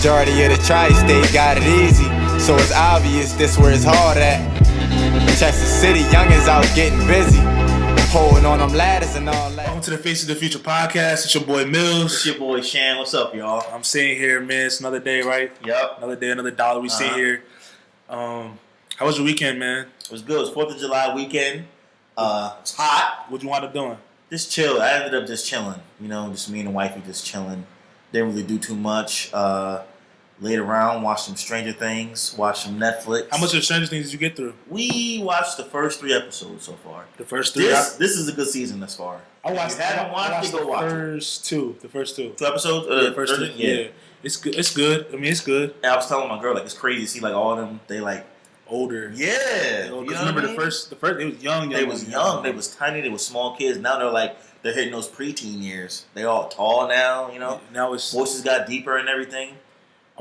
Majority of the tri-state got it easy, so it's obvious this where it's hard at. Chester City, youngins out getting busy, holding on them ladders and all that. Welcome to the Face of the Future podcast. It's your boy Millz. It's your boy Shan. What's up, y'all? I'm sitting here, man. It's another day, right? Yep. Another day, another dollar. We sit here. How was your weekend, man? It was good. It was 4th of July weekend. It's hot. What'd you wind up doing? Just chill. I ended up just chilling. You know, just me and the wifey just chilling. Didn't really do too much. Laid around, watched some Stranger Things, watched some Netflix. How much of Stranger Things did you get through? We watched the first 3 episodes so far. The first 3? This is a good season thus far. I watched. If you haven't watched it, go watch it. The first two. 2 episodes? The first 2. Yeah. It's good. It's good. I mean, it's good. And I was telling my girl, like, it's crazy to see, like, all of them, they, like, older. yeah. You know remember the first, they was young. They was young. They was tiny. They was small kids. Now they're hitting those preteen years. They all tall now, you know. Now it's voices got deeper and everything.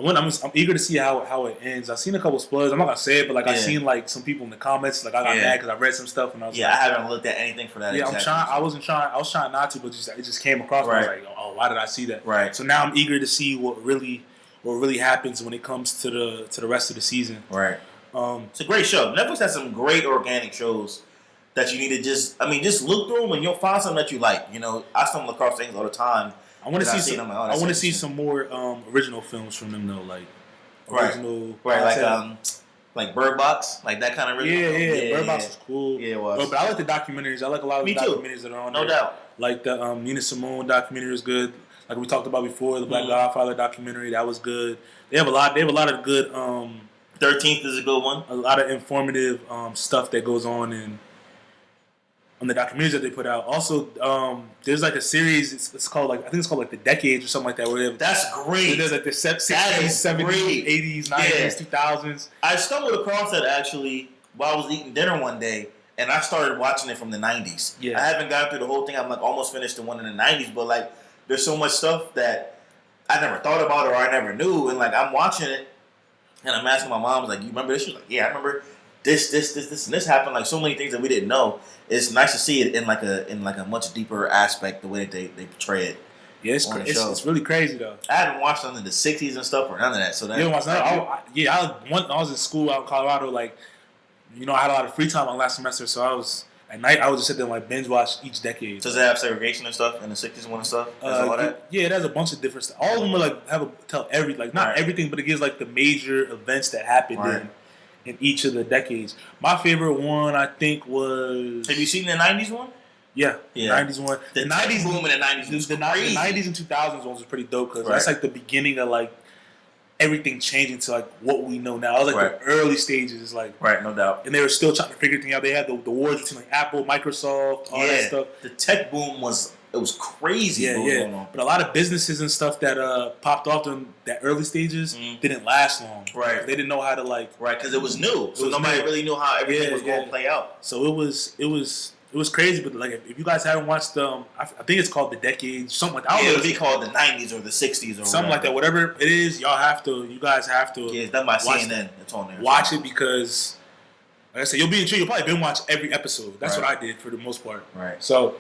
I'm eager to see how it ends. I've seen a couple spoilers. I'm not gonna say it, but like I've seen like some people in the comments. Like I got mad because I read some stuff and I was I haven't looked at anything for that. Yeah, I was trying not to, but it just came across. Right. And I was like, oh, why did I see that? Right. So now I'm eager to see what really happens when it comes to the rest of the season. Right. It's a great show. Netflix has some great organic shows that you need to just look through them and you'll find something that you like. You know, I stumble across things all the time. I want to see some more original films from them though, like original, like Bird Box, like that kind of original. Yeah. Bird Box was cool. Yeah, it was. But I like the documentaries. I like a lot of the documentaries that are on there. No doubt. Like the Nina Simone documentary is good. Like we talked about before, the Black Godfather documentary, that was good. They have a lot of good. 13th is a good one. A lot of informative stuff that goes on on the documentaries that they put out. Also, there's like a series. It's called I think it's called like The Decades or something like that. That's great. There's like the 60s, 70s, 80s, 90s, 2000s. I stumbled across that actually while I was eating dinner one day, and I started watching it from the 90s. Yeah. I haven't gotten through the whole thing. I'm like almost finished the one in the 90s, but like there's so much stuff that I never thought about or I never knew, and like I'm watching it, and I'm asking my mom, I was like, "You remember this?" She was like, "Yeah, I remember." This, and this happened. Like so many things that we didn't know. It's nice to see it in like a much deeper aspect, the way that they portray it. Yeah, it's really crazy though. I haven't watched none of the 60s and stuff or none of that. So that I was in school out in Colorado. Like, you know, I had a lot of free time on last semester, so I was at night. I would just sit there and like binge watch each decade. Does it have segregation and stuff in the 60s one and stuff? All that? Yeah, it has a bunch of different stuff. All of them are like tell not everything, but it gives like the major events that happened in each of the decades. My favorite one, I think, was... Have you seen the 90s one? Yeah. 90s one. The 90s boom in the 90s was crazy. The 90s and 2000s ones was pretty dope because that's like the beginning of like everything changing to like what we know now. It was like the early stages, like... Right, no doubt. And they were still trying to figure things out. They had the wars between like Apple, Microsoft, all that stuff. The tech boom was crazy. Yeah. But a lot of businesses and stuff that popped off during that early stages didn't last long. Right. They didn't know how to like... Right, because it was new. So nobody really knew how everything was going to play out. So it was crazy, but like if you guys haven't watched I think it's called The Decade, something like that. It would be called the 90s or the 60s or something like that. Whatever it is, you guys have to. Yeah, it's done by CNN. It's on there. Watch it because, like I said, you'll be intrigued. You'll probably binge watch every episode. That's what I did for the most part. Right. So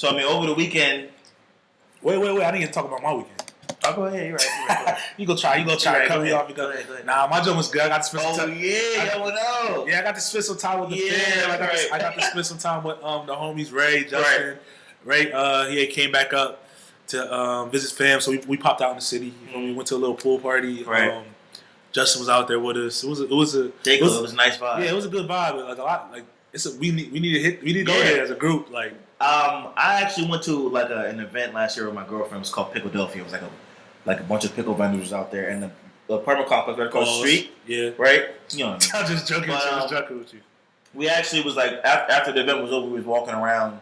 I mean, over the weekend. Wait! I didn't even talk about my weekend. Oh, go ahead. You're right. You go try. Cut me off. Go ahead. Nah, my job was good. I got to spend some time. Yeah, I got to spend some time with the fam. I got to spend some time with the homies Ray, Justin. Ray, he came back up to visit fam, so we popped out in the city. We went to a little pool party. Right. Justin was out there with us. It was a nice vibe. Yeah, it was a good vibe. Like a lot. Like we need to go there as a group. Like I actually went to like an event last year with my girlfriend. It was called Pickledelphia. It was like a bunch of pickle vendors out there, and the apartment complex right across the street. Yeah. Right? You know what I mean? I'm just joking with you. We actually was like, after the event was over, we was walking around,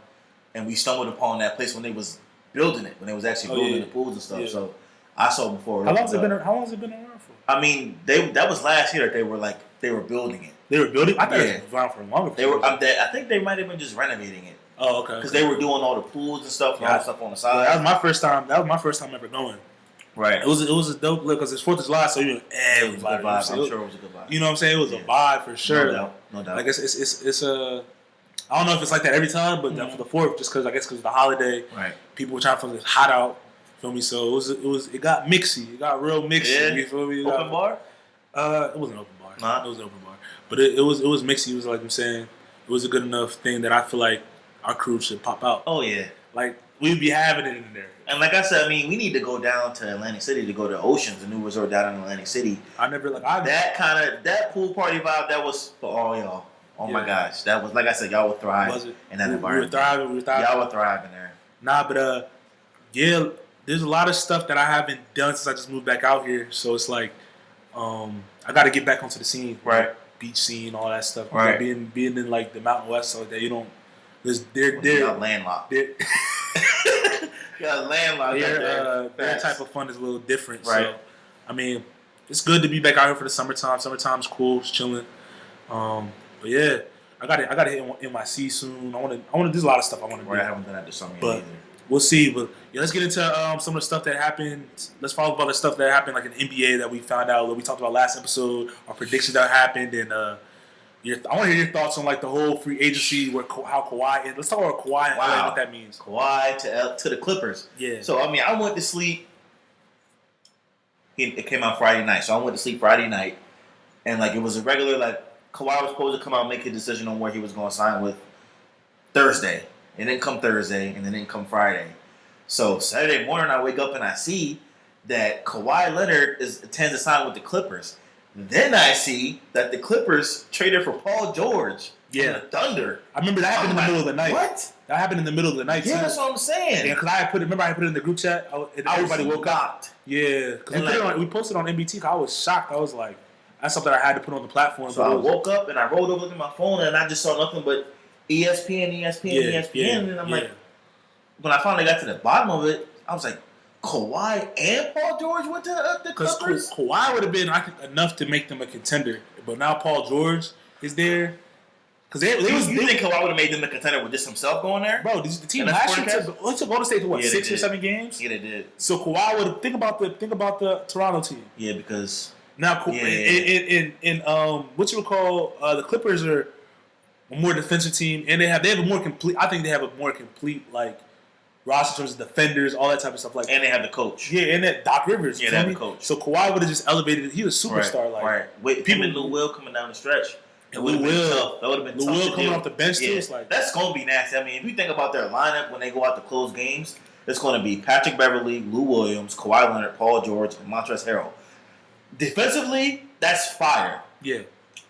and we stumbled upon that place when they was building it, when they was actually building the pools and stuff. Yeah. So I saw it before. How long has it been around for? I mean, that was last year that they were building it. They were building? I thought it was around for longer. I think they might have been just renovating it. Oh, okay. Because they were doing all the pools and stuff, and all the stuff on the side. That was my first time ever going. Right. It was a dope look because it's 4th of July, so it was a good vibe. I'm sure it was a good vibe. You know what I'm saying? It was a vibe for sure. No doubt. Like it's a. I don't know if it's like that every time, but for the 4th, just because of the holiday, right? People were trying to find this hot out Feel me? So it got mixy. It got real mixy. Yeah. You feel me? Open bar? It wasn't open bar. Nah. It was an open bar. But it was mixy. It was like I'm saying, it was a good enough thing that I feel like our crew should pop out. Oh yeah. Like we'd be having it in there. And like I said, I mean, we need to go down to Atlantic City to go to Oceans, the new resort down in Atlantic City. That pool party vibe, that was for all y'all. Oh my gosh, that was, like I said, y'all would thrive in that environment. We were thriving. Y'all would thrive in there. Nah, but yeah, there's a lot of stuff that I haven't done since I just moved back out here. So it's like, I got to get back onto the scene, right? Beach scene, all that stuff. Right. Being in like the Mountain West, so that you don't. They're landlocked. Yeah, landlocked. Their type of fun is a little different. Right. So, I mean, it's good to be back out here for the summertime. Summertime's cool. It's chilling. But yeah, I got to hit NYC soon. I want to. There's a lot of stuff I want to do. I haven't done that this summer either. We'll see. But yeah, let's get into some of the stuff that happened. Let's follow up on the stuff that happened, like in NBA that we found out. That we talked about last episode. Our predictions that happened, and I want to hear your thoughts on like the whole free agency, how Kawhi. Let's talk about Kawhi and what that means. Kawhi to the Clippers. Yeah. So I mean, I went to sleep. It came out Friday night, so I went to sleep Friday night, and like it was a regular like Kawhi was supposed to come out and make a decision on where he was going to sign with Thursday. It didn't come Thursday, and it didn't come Friday. So Saturday morning, I wake up and I see that Kawhi Leonard intends to sign with the Clippers. Then I see that the Clippers traded for Paul George from the Thunder. I remember that happened in the middle of the night. What? That happened in the middle of the night. Yeah, too. that's what I'm saying. Yeah, because I put it in the group chat, and everybody woke up. Yeah, because we posted on NBT. I was shocked. I was like, that's something I had to put on the platform. So I woke up and I rolled over, looked at my phone, and I just saw nothing but ESPN, and I'm like, when I finally got to the bottom of it, I was like, Kawhi and Paul George went to the Clippers? Kawhi would have been enough to make them a contender, but now Paul George is there. Because you think Kawhi would have made them a contender with just himself going there? Bro, the team last year took Golden State to what, 6 or 7 games? Yeah, they did. So Kawhi would have think about the Toronto team. Yeah, because now in what you would call the Clippers are a more defensive team, and they have a more complete. I think they have a more complete like roster in terms of defenders, all that type of stuff. Like, and they have the coach. Yeah, and that Doc Rivers. Yeah, they have the coach. So Kawhi would have just elevated. He was a superstar. Right. With people and Lou Will coming down the stretch. And Lou Will. That would have been tough. Lou Will coming off the bench too. It's like that's gonna be nasty. I mean, if you think about their lineup when they go out to close games, it's gonna be Patrick Beverley, Lou Williams, Kawhi Leonard, Paul George, and Montrezl Harrell. Defensively, that's fire. Yeah.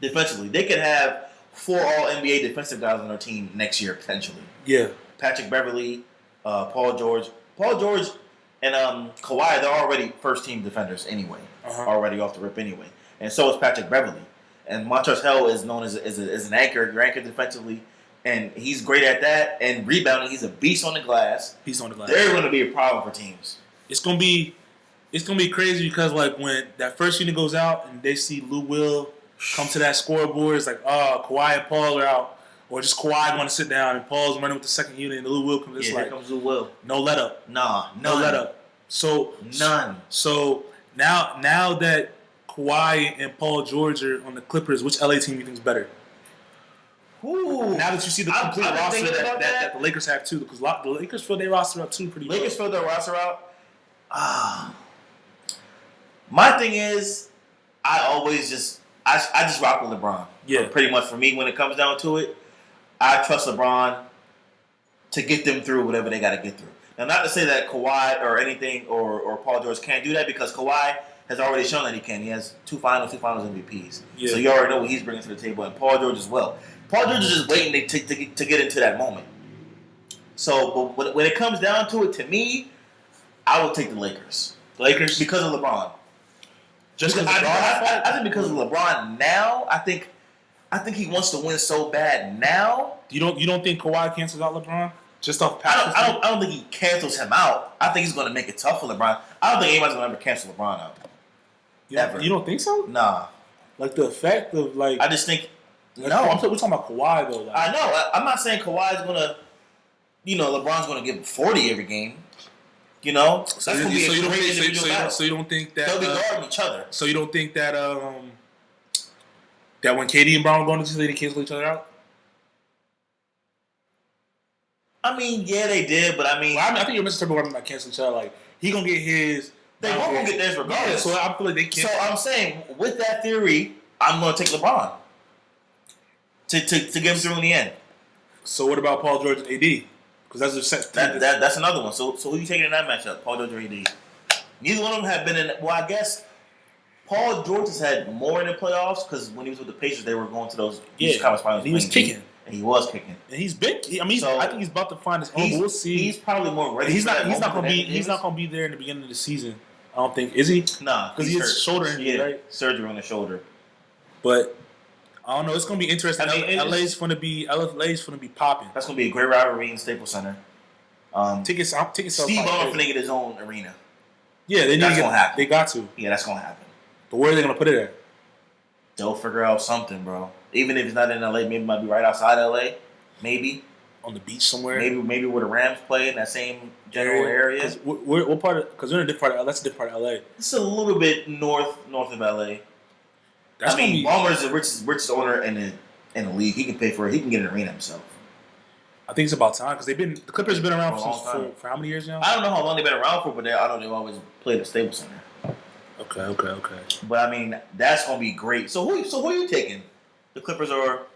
Defensively, they could have 4 All-NBA defensive guys on their team next year potentially. Yeah. Patrick Beverley, Paul George, and Kawhi. They're already first-team defenders anyway. Already off the rip anyway, and so is Patrick Beverley. And Montrezl Harrell is known as an anchor, your anchor defensively, and he's great at that. And rebounding, he's a beast on the glass. They're going to be a problem for teams. It's going to be crazy because like when that first unit goes out and they see Lou Will come to that scoreboard, it's like, oh, Kawhi and Paul are out, or just Kawhi going to sit down and Paul's running with the second unit and Lou Will comes. It's here comes Lou Will. No let up. No let up. So none. So now that Kawhi and Paul George are on the Clippers, which LA team do you think is better? Ooh. Now that you see the complete roster that the Lakers have too, because the Lakers fill their roster out too pretty well. Lakers fill their roster out. My thing is, I just rock with LeBron. Yeah. Pretty much for me, when it comes down to it, I trust LeBron to get them through whatever they got to get through. Now, not to say that Kawhi or anything or Paul George can't do that, because Kawhi has already shown that he can. He has two finals MVPs. Yeah. So you already know what he's bringing to the table, and Paul George as well. Paul George is just waiting to get into that moment. So, but when it comes down to it, to me, I would take the Lakers. Lakers? Because of LeBron. Just because I think because of LeBron now, I think he wants to win so bad now. You don't think Kawhi cancels out LeBron? Just off past I don't think he cancels him out. I think he's going to make it tough for LeBron. I don't think anybody's going to ever cancel LeBron out. Ever. You don't think so? Nah. Like the effect of like... I just think... Like, no. We're talking about Kawhi though. Like. I know. I'm not saying Kawhi's going to... LeBron's going to give him 40 every game. So that's going to be a great individual battle. So you don't think that... They'll be guarding each other. So you don't think that that when KD and Brown were going to they didn't cancel each other out? I mean, yeah, they did, but I mean... Well, I think you're misinterpreting what I'm about canceling each other. Like, He gonna get his. They both gonna get theirs regardless. Yeah, so I feel like they can't. So I'm saying, with that theory, I'm gonna take LeBron to get him through in the end. So what about Paul George and AD? Because that's a set. That's another one. So who you taking in that matchup? Paul George or AD? Neither one of them have been in. Well, I guess Paul George has had more in the playoffs because when he was with the Pacers, they were going to those conference finals. He was kicking. And he was kicking. And he's big. I mean, I think he's about to find his own. We'll see. He's probably more ready. He's not gonna be. He's not gonna be there in the beginning of the season. I don't think. Is he? Nah, because he has shoulder injury, right? Surgery on the shoulder. But I don't know. It's gonna be interesting. I mean, LA's gonna be popping. That's gonna be a great rivalry in Staples Center. Tickets. Steve Ballmer finna get his own arena. Yeah, that's gonna happen. They got to. Yeah, that's gonna happen. But where are they gonna put it at? They'll figure out something, bro. Even if it's not in LA, maybe it might be right outside LA. Maybe on the beach somewhere. Maybe where the Rams play in that same general area. What part of? Because they're in a different part. That's a different part of LA. It's a little bit north of LA. Ballmer's the richest owner in the league. He can pay for it. He can get an arena himself. I think it's about time because the Clippers have been around for how many years now? I don't know how long they've been around for, but I know they've always played at Staples Center. Okay. But I mean, that's gonna be great. So who are you taking? The Clippers or?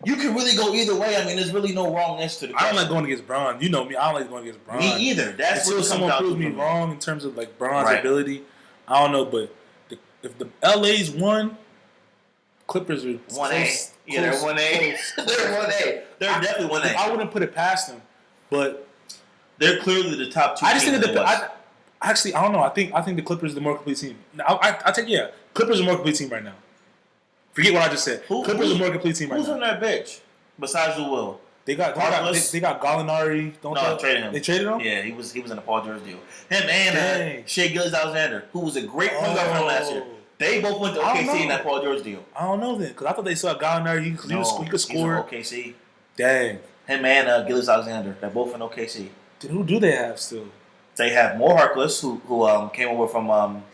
You can really go either way. I mean, there's really no wrongness to the question. I don't like going against Bron. You know me. I don't like going against Bron. Me either. That's until someone proves me wrong in terms of like Bron's ability. I don't know, but if the LA's won, Clippers are 1A. Yeah, they're 1A. They're 1A. They're definitely 1A. I wouldn't put it past them, but they're clearly the top two. I just think actually, I don't know. I think the Clippers are the more complete team. I think Clippers are the more complete team right now. Forget what I just said. Clippers are the more complete team right now. Who's on that bench besides Lou Will? They got Gallinari. Traded him. They traded him? Yeah, he was in the Paul George deal. Him and Shai Gilgeous-Alexander, who was a great point guard from last year. They both went to OKC in that Paul George deal. I don't know then, because I thought they saw Gallinari. He could score. He's in OKC. Dang. Him and Gilgeous-Alexander, they're both in OKC. Dude, who do they have still? They have Mo Harkless, who came over from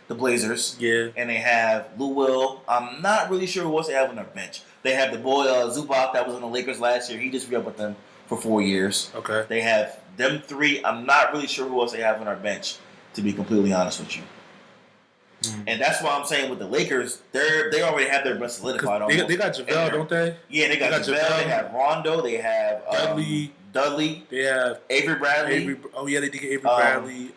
the Blazers. Yeah. And they have Lou Will. I'm not really sure who else they have on their bench. They have the boy Zubac that was in the Lakers last year. He just re-upped with them for 4 years. Okay. They have them three. I'm not really sure who else they have on our bench, to be completely honest with you. And that's why I'm saying with the Lakers, they already have their bench solidified. They got JaVale, don't they? Yeah, they got JaVale. They have Rondo. They have Dudley. They have Avery Bradley. They did get Avery Bradley.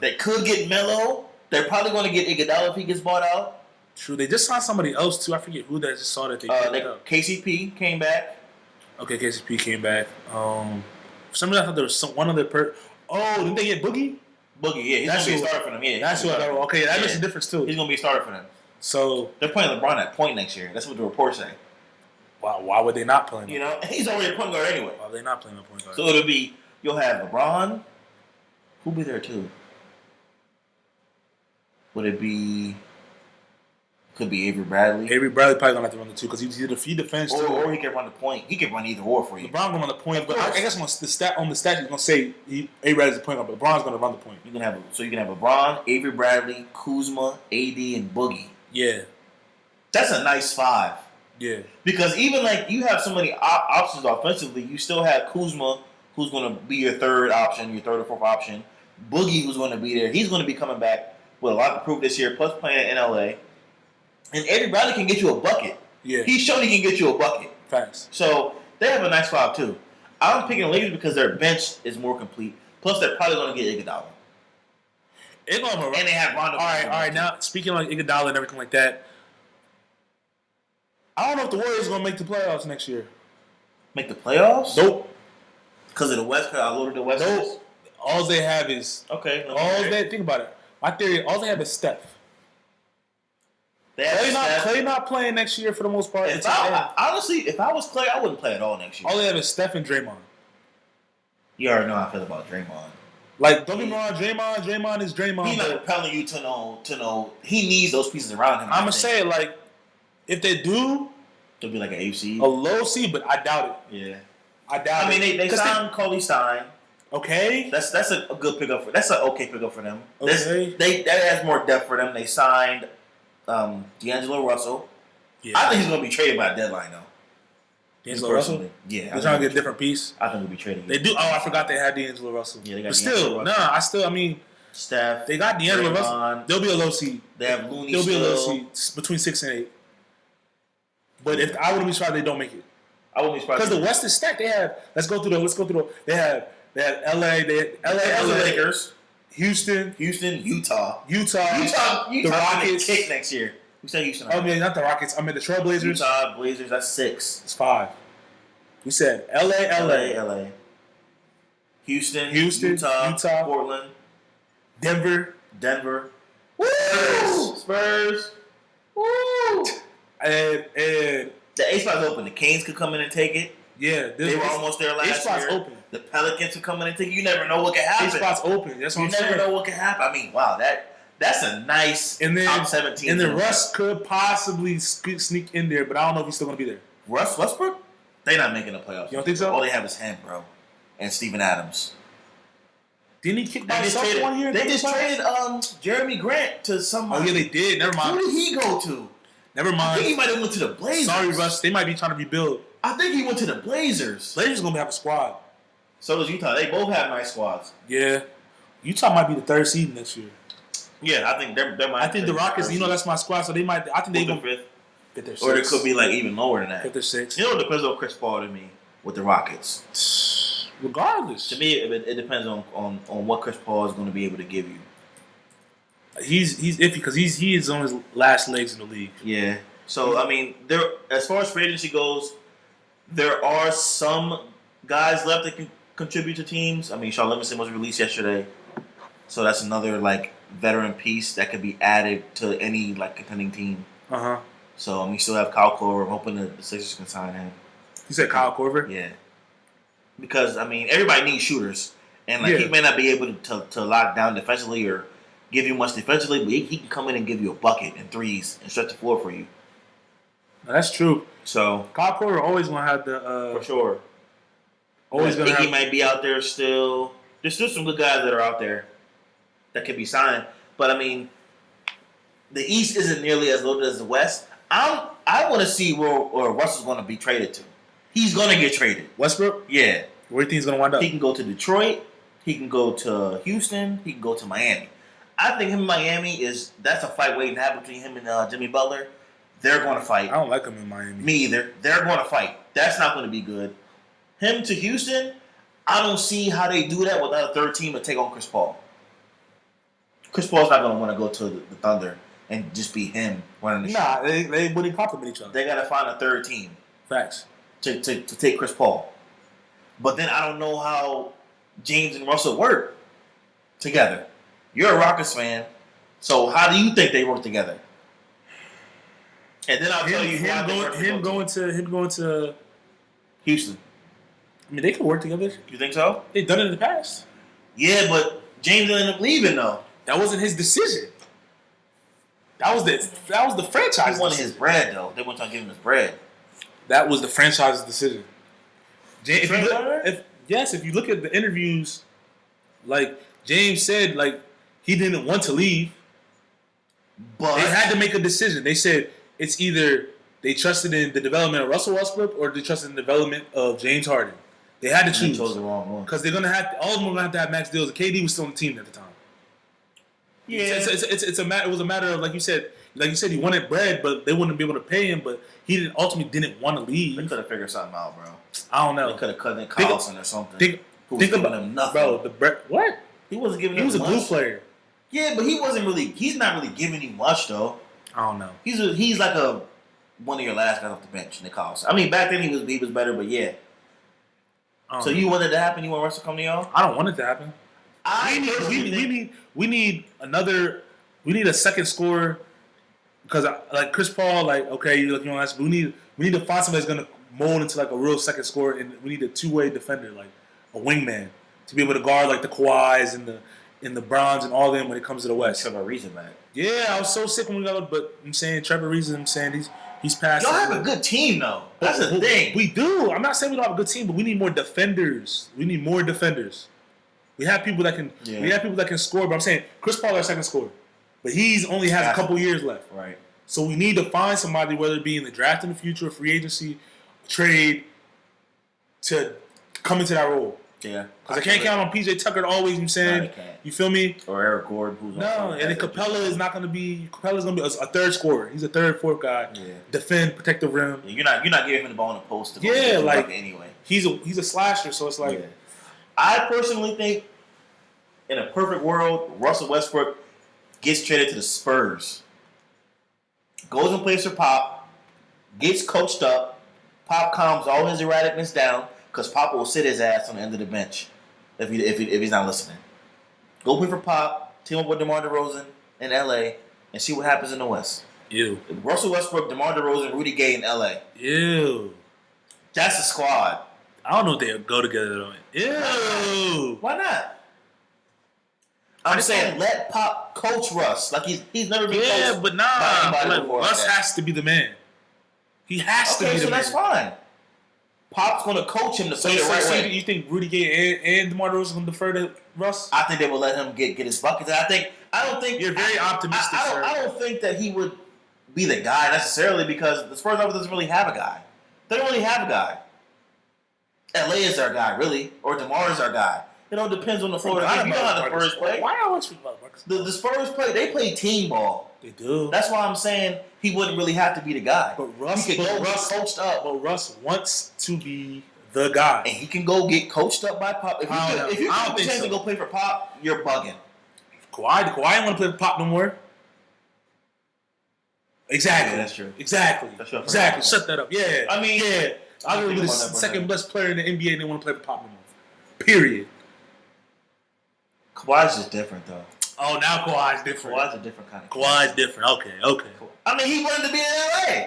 They could get Melo. They're probably going to get Iguodala if he gets bought out. True. They just signed somebody else too. I forget who that just saw that they picked up. KCP came back. Okay, KCP came back. For some reason I thought there was one other didn't they get Boogie? Boogie, yeah, he's going to be a starter for them. Yeah, that's what I thought. Okay, that makes a difference too. He's going to be a starter for them. So they're playing LeBron at point next year. That's what the reports say. Why would they not play him? You know, he's already a point guard anyway. Why are they not playing a point guard? So you'll have LeBron. Who'll be there too? Would it be? Could be Avery Bradley. Avery Bradley probably gonna have to run the two because he defends too. Or he can run the point. He can run either or for you. LeBron gonna run the point, but I guess on the stat he's gonna say Avery Bradley's the point guard, but LeBron's gonna run the point. You can have LeBron, Avery Bradley, Kuzma, AD, and Boogie. Yeah, that's a nice five. Yeah, because even like you have so many options offensively, you still have Kuzma, who's gonna be your third option, your third or fourth option. Boogie, who's gonna be there. He's gonna be coming back with a lot to prove this year, plus playing in LA. And Avery Bradley can get you a bucket. Yeah. He's shown he can get you a bucket. Facts. So they have a nice five too. I'm picking the Lakers because their bench is more complete. Plus, they're probably going to get Iguodala. And they have Rondo. All right. Now, speaking like Iguodala and everything like that, I don't know if the Warriors are going to make the playoffs next year. Make the playoffs? Nope. Because of the West? Because I loaded the West? Nope. All they have is... Okay. Think about it. My theory, all they have is Steph. Clay not playing next year for the most part. Honestly, if I was Clay, I wouldn't play at all next year. All they have is Steph and Draymond. You already know how I feel about Draymond. Like, don't get me wrong, Draymond is Draymond. He's not compelling you to know. He needs those pieces around him. I'm going to say, like, if they do... It'll be like an AFC. A low seed, but I doubt it. Yeah. I doubt it. I mean, they signed Cauley Stein. Okay. That's a good pickup. That's an okay pickup for them. Okay. That has more depth for them. They signed D'Angelo Russell. Yeah. I think he's going to be traded by a deadline, though. D'Angelo Russell? Yeah. They're trying to get a different piece. I think we'll be trading. They do. Oh, I forgot they had D'Angelo Russell. Yeah, they got but D'Angelo still, Russell. I mean, Steph. they got D'Angelo Russell. They'll be a low seed. They have Looney. They'll be a low seed between 6 and 8. But if I wouldn't be surprised they don't make it. I wouldn't be surprised because the West is stacked. They have. Let's go through the. They have LA. They have LA, Lakers, Houston, Utah. The Rockets. Kick next year. We said Houston. I mean, not the Rockets. I mean the Trailblazers. Utah Blazers. That's 6. It's 5. We said LA. Houston, Utah, Portland, Denver. Woo! Spurs. Woo! And the A spot's open. The Canes could come in and take it. Yeah, they were almost there last year. A spot's open. The Pelicans could come in and take it. You never know what could happen. A spot's open. That's what I'm saying. You never know what could happen. I mean, wow, that's a nice top 17. And then Russ could possibly sneak in there, but I don't know if he's still going to be there. Russ Westbrook? They're not making the playoffs. You don't think so? All they have is him, bro, and Steven Adams. Didn't he kick by himself 1 year? They just traded Jeremy Grant to somebody. Oh, yeah, they did. Never mind. Who did he go to? Never mind. I think he might have went to the Blazers. Sorry, Russ. They might be trying to rebuild. I think he went to the Blazers. Blazers going to have a squad. So does Utah. They both have nice squads. Yeah. Utah might be the 3rd seed next year. Yeah, I think they're I think the Rockets, that's my squad, so they might. I think they go 5th. 5th or 6th. Or it could be like even lower than that. 5th or 6th. You know what depends on Chris Paul to me with the Rockets. Regardless. To me, it depends on what Chris Paul is going to be able to give you. He's iffy because he is on his last legs in the league. Yeah. So I mean, there as far as free agency goes, there are some guys left that can contribute to teams. I mean, Shaun Livingston was released yesterday, so that's another like veteran piece that could be added to any like contending team. So we still have Kyle Korver. I'm hoping the Sixers can sign him. You said Kyle Korver? Yeah. Because I mean, everybody needs shooters, and like he may not be able to lock down defensively or give you much defensively, but he can come in and give you a bucket and threes and stretch the floor for you. That's true. So Kyle Korver always gonna have the for sure. Always gonna. He might be out there still. There's still some good guys that are out there that could be signed, but I mean, the East isn't nearly as loaded as the West. I want to see where Russell's going to be traded to. He's going to get traded. Westbrook? Yeah. Where do you think he's going to wind up? He can go to Detroit. He can go to Houston. He can go to Miami. I think him and Miami that's a fight waiting to happen between him and Jimmy Butler. They're going to fight. I don't like him in Miami. Me either. They're going to fight. That's not going to be good. Him to Houston, I don't see how they do that without a third team to take on Chris Paul. Chris Paul's not going to want to go to the Thunder and just be him running the show. They wouldn't compliment each other. They got to find a third team. Facts. To take Chris Paul. But then I don't know how James and Russell work together. You're a Rockets fan, so how do you think they work together? And then I'll tell you him going to Houston. I mean, they could work together. You think so? They've done it in the past. Yeah, but James ended up leaving though. That wasn't his decision. That was the franchise. He wanted his bread though. They weren't trying to give him his bread. That was the franchise's decision. If you look at the interviews, like James said, like he didn't want to leave, but they had to make a decision. They said it's either they trusted in the development of Russell Westbrook or they trusted in the development of James Harden. They had to choose. They chose the wrong one because they're gonna have all of them are gonna have to have max deals. KD was still on the team at the time. Yeah, it's a matter. It was a matter of like you said, he wanted bread, but they wouldn't be able to pay him. But he ultimately didn't want to leave. They could have figured something out, bro. I don't know. They could have cut in Carlson or something. Think about him nothing, bro. The bread. What? He wasn't giving. He was a much. glue player. Yeah, but he wasn't really. He's not really giving you much though. I don't know. He's like one of your last guys off the bench, Nick Carlson. I mean, back then he was better, but yeah. So you want it to happen? You want Russell to come to y'all? I don't want it to happen. We need another. We need a second scorer because like Chris Paul, like okay, you know, we need to find somebody that's gonna mold into like a real second scorer, and we need a two-way defender, like a wingman, to be able to guard like the Kawhis and the Browns and all of them when it comes to the West. Trevor Ariza back. Yeah, I was so sick when we got, but I'm saying Trevor Ariza. I'm saying he's passed. Y'all have a good team though. That's the thing. We do. I'm not saying we don't have a good team, but we need more defenders. We have people that can. Yeah. We have people that can score, but I'm saying Chris Paul is our second scorer. But he's only has a couple years left. Right. So we need to find somebody, whether it be in the draft in the future, or free agency, trade, to come into that role. Yeah. Because I can't count on PJ Tucker to always, you know what I'm saying? No, can't. You feel me? Or Eric Gordon, who's No, and then Capella's going to be a third scorer. He's a third, fourth guy. Yeah. Defend, protect the rim. You're not giving him the ball in the post. Yeah, like anyway. He's a slasher, so it's like. Yeah. I personally think, in a perfect world, Russell Westbrook gets traded to the Spurs, goes and plays for Pop, gets coached up. Pop calms all his erraticness down because Pop will sit his ass on the end of the bench if he's not listening. Go play for Pop, team up with DeMar DeRozan in LA, and see what happens in the West. Ew. Russell Westbrook, DeMar DeRozan, Rudy Gay in LA. Ew. That's the squad. I don't know if they'll go together though. Ew. Why not? I'm saying let Pop coach Russ. Like he's never been coached. Yeah, but nah. Like, Russ has to be the man. He has to be the man. Okay, so that's fine. Pop's going to coach him to play the right way. You think Rudy Gay and DeMar DeRozan going to defer to Russ? I think they will let him get his buckets. I don't think you're very optimistic. I don't think that he would be the guy necessarily because the Spurs doesn't really have a guy. They don't really have a guy. LA is our guy, really, or DeMar is our guy. It all depends on the floor. You know how the Spurs play. Why I always forget Marcus? The Spurs play. They play team ball. They do. That's why I'm saying he wouldn't really have to be the guy. But Russ, he could go get coached up. But Russ wants to be the guy, and he can go get coached up by Pop. If you have a chance to go play for Pop, you're bugging. Kawhi don't want to play for Pop no more. Exactly. Yeah, that's true. Exactly. Exactly. Shut that up. Yeah. I mean, yeah. I don't be the second best player in the NBA and they want to play for Pop no more. Period. Kawhi's just different though. Oh, now Kawhi's different. Kawhi's a different kind of. Kawhi's different. Okay. I mean, he wanted to be in LA.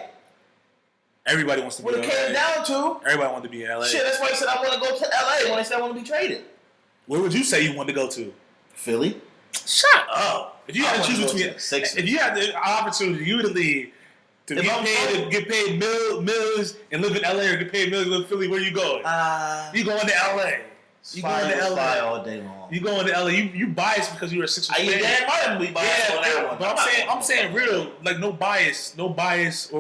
Everybody wants to be in LA. What it came down to. Everybody wanted to be in LA. Shit, that's why he said I want to go to LA when I said I want to be traded. Where would you say you wanted to go to? Philly. Shut up. If you had to choose between, if you had the opportunity, you would leave to get paid millions and live in LA, or get paid millions and live in Philly. Where you going? You going to LA? You going to LA all day long? You going to LA? You biased because you're a Sixers fan. Damn might be biased on that one. But I'm saying real, like no bias. Or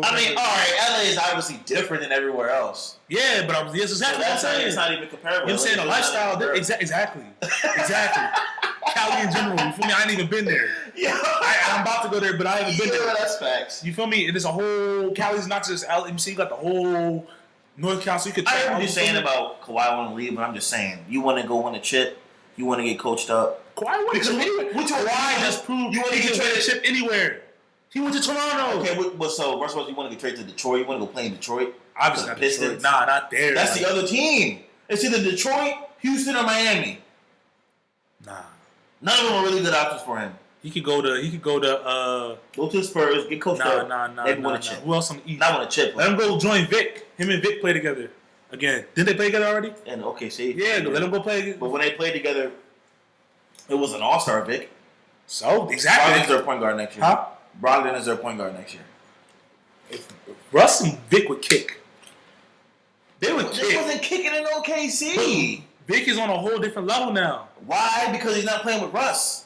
I mean, all right, LA is obviously different than everywhere else. Yeah, but yes, exactly what I'm saying. It's not even comparable. You know what I'm saying? The lifestyle, exactly. Cali in general, you feel me? I ain't even been there. Yeah. I'm about to go there, but I haven't been there. That's facts. You feel me? It is a whole, Cali's not just LMC, you got the whole North Cal, so you could I hear what you're saying about Kawhi wanting to leave, but I'm just saying, you want to go win a chip, you want to get coached up. Kawhi went to Kawhi just proved you want to get traded a chip anywhere. He went to Toronto. Okay, well, so first of all, you want to get traded to Detroit, you want to go play in Detroit? Obviously not Detroit. Nah, not there. That's the other team. It's either Detroit, Houston, or Miami. Nah. None of them are really good options for him. He could go to go to the Spurs, get coached up. Nah. Win a chip. Who else on the East? Not win a chip. Let him go join Vic. Him and Vic play together again. Didn't they play together already? And OKC. Yeah, let them go play. But when they played together, it was an all-star Vic. So exactly. Brogdon's their point guard next year. Huh? Brogdon is their point guard next year. If Russ and Vic would kick. They would kick. They wasn't kicking in OKC. Vic is on a whole different level now. Why? Because he's not playing with Russ.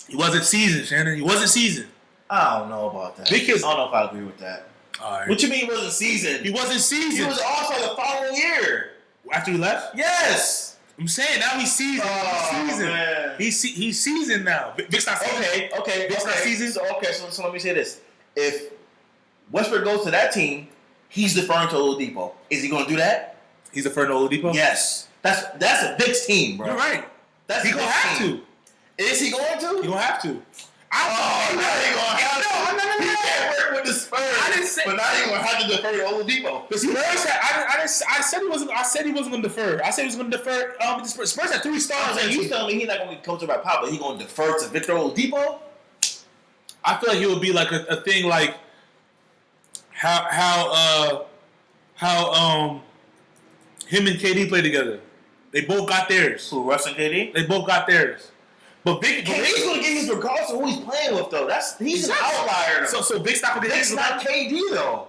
He wasn't seasoned, Shannon. He wasn't seasoned. I don't know about that. I don't know if I agree with that. All right. What you mean he wasn't seasoned? He wasn't seasoned. He was also the following year. After he left? Yes. I'm saying now he's seasoned. Man. He's seasoned now. Vic's not seasoned. Okay. Vic's not seasoned. So let me say this. If Westbrook goes to that team, he's deferring to Oladipo. Is he going to do that? He's deferring to Oladipo? Yes. That's a Vic's team, bro. You're right. He's going to have to. Is he going to? He's going to have to. Now he going to have to. He can't work with the Spurs. I didn't say. But now he's going to have to defer to Oladipo. The Spurs I said he wasn't. I said he wasn't going to defer. I said he was going to defer. The Spurs had 3 stars. You telling me he's not going to be coached by Pop, but he's going to defer to Victor Oladipo? I feel like it would be like a thing like how him and KD play together. They both got theirs. Who, Russ and KD? They both got theirs. But Vic, KD's going to get his regardless of who he's playing with, though. He's an outlier. Though. So Vic's not going to get his. Vic's not KD, though.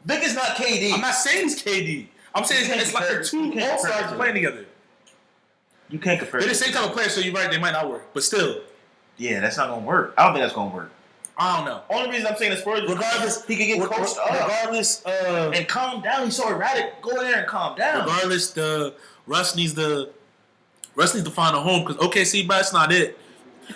Vic is not KD. I'm not saying it's KD. I'm saying it's like the 2 all-stars playing together. You can't compare. They're the same type of players, so you're right. They might not work, but still. Yeah, that's not going to work. I don't think that's going to work. I don't know. Only reason I'm saying the Spurs, Regardless, he could get coached up. Regardless, and calm down. He's so erratic. Go in there and calm down. Regardless, Russ needs to find a home because OKC, but that's not it.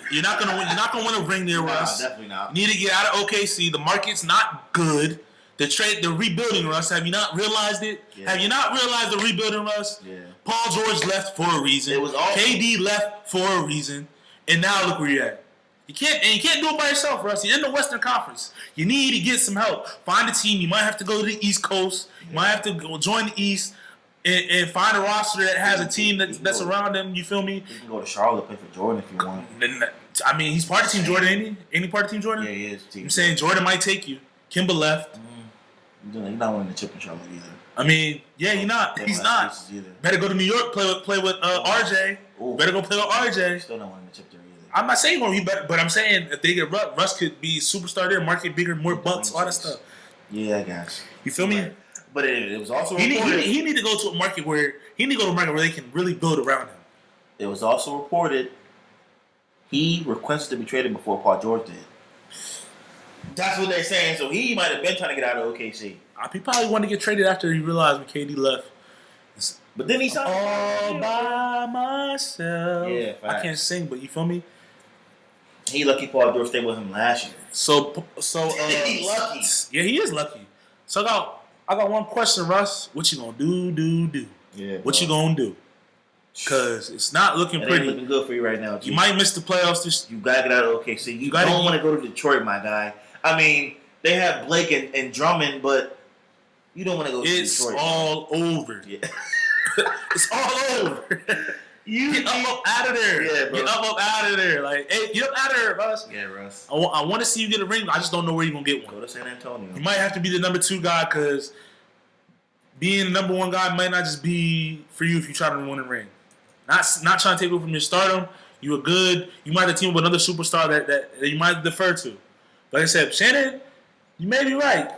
You're not gonna win. You're not gonna win a ring there, Russ. Definitely not. You need to get out of OKC. The market's not good. The rebuilding, Russ. Have you not realized it? Yeah. Have you not realized the rebuilding, Russ? Yeah. Paul George left for a reason. It was awful. KD left for a reason, and now look where you're at. You can't do it by yourself, Russ. You're in the Western Conference. You need to get some help. Find a team. You might have to go to the East Coast. You might have to go join the East and find a roster that has a team that's around them. You feel me? You can go to Charlotte, play for Jordan if you want. I mean, he's part of Team Jordan, ain't he? Ain't he part of Team Jordan? Yeah, he is. I'm saying Jordan might take you. Kimba left. You're not winning the chip in Charlotte either. I mean, yeah, he's not. Better go to New York, play with RJ. Ooh. Better go play with RJ. Still not winning the chip there either. I'm not saying he better, but I'm saying if they get Russ could be superstar there, market bigger, more bucks, all that stuff. Yeah, I guess. You feel me? But it was also he need to go to a market where they can really build around him. It was also reported he requested to be traded before Paul George did. That's what they're saying. So he might have been trying to get out of OKC. He probably wanted to get traded after he realized when KD left. But then he signed all by myself. Yeah, facts. I can't sing, but you feel me? He lucky Paul George stayed with him last year. So he lucky. Yeah, he is lucky. So I got one question, Russ. What you gonna do? Yeah. What you gonna do? Because it's not looking pretty. Ain't looking good for you right now. You might miss the playoffs. You gotta get out of OKC. You don't want to go to Detroit, my guy. I mean, they have Blake and Drummond, but you don't want to go to Detroit. It's all over. Yeah. It's all over. Get up out of there. Yeah, bro. Get up out of there. Like, hey, get up out of there, Russ. Yeah, Russ. I want to see you get a ring. I just don't know where you're going to get one. Go to San Antonio. You might have to be the number 2 guy because being the number 1 guy might not just be for you if you try to win a ring. Not trying to take over from your stardom. You were good. You might have teamed with another superstar that you might defer to. Like I said, Shannon, you may be right.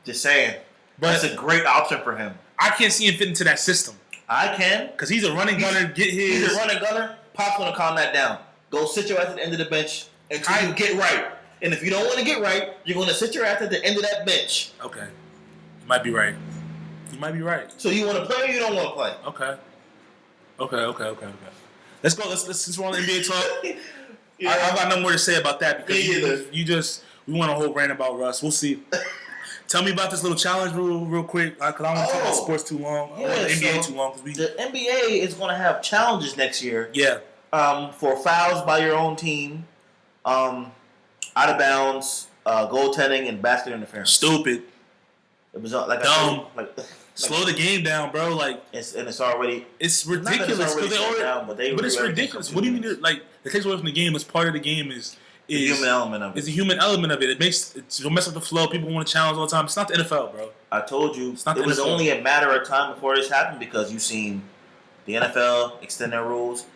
Just saying. But that's a great option for him. I can't see him fit into that system. I can. Because he's a running gunner. He's a running gunner. Pop's going to calm that down. Go sit your ass at the end of the bench until you get right. And if you don't want to get right, you're going to sit your ass at the end of that bench. Okay. You might be right. So you want to play or you don't want to play? Okay. Let's go. Let's since we're on the NBA talk. Yeah. I got nothing more to say about that because we want a whole rant about Russ. We'll see. Tell me about this little challenge real quick because I don't want to talk about sports too long. I want the NBA too long. The NBA is going to have challenges next year. Yeah. For fouls by your own team, out of bounds, goaltending, and basket interference. Stupid. It was like dumb. Slow the game down, bro. Like it's already. It's ridiculous because but it's ridiculous. What do you mean? It takes away from the game. It's part of the game. Is the human element of it. It's a human element of it. It'll mess up the flow. People want to challenge all the time. It's not the NFL, bro. I told you. It was only a matter of time before this happened because you've seen the NFL extend their rules.